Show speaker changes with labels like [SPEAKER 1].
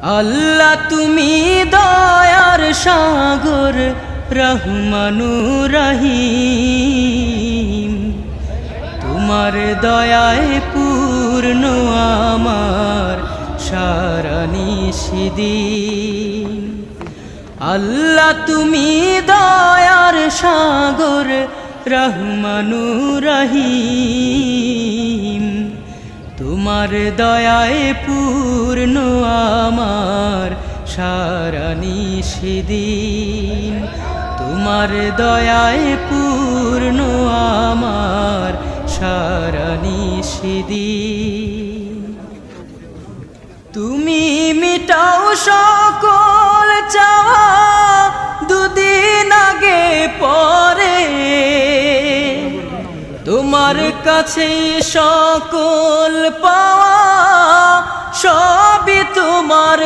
[SPEAKER 1] আল্লাহ তুমি দয়ার সাগর রহমানুর রহিম, তোমার দয়ায় পূর্ণ আমার সারা নিশিদিন। আল্লাহ তুমি দয়ার সাগর রহমানুর রহিম, তোমার দয়ায় পূর্ণ আমার সারা নিশিদিন। তোমার দয়ায় পূর্ণ আমার সারা নিশিদিন। তুমি মিটাও সকল চাওয়া দুদিন আগে পরে, তোমার কাছে সকল পাওয়া সবই তোমার।